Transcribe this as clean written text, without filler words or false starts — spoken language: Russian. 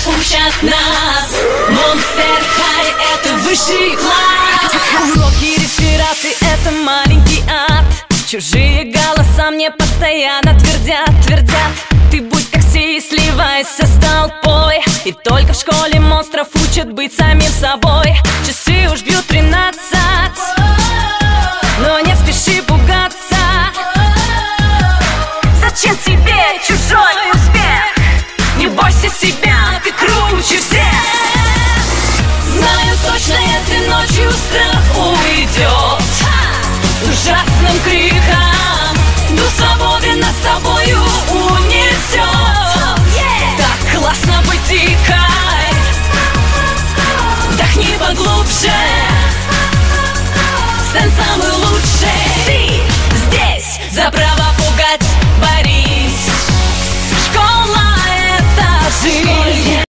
учат нас. Монстер Хай — это высший класс. Уроки, рефераты — это маленький ад. Чужие голоса мне постоянно твердят. Ты будь как все и сливайся с толпой. И только в школе монстров учат быть самим собой. Часы уж бьют 13, но не спеши пугаться. Зачем тебе чужой успех? Не бойся себя, ты круче всех. Знаю точно, этой ночью страх уйдет. С ужасным криком дух свободы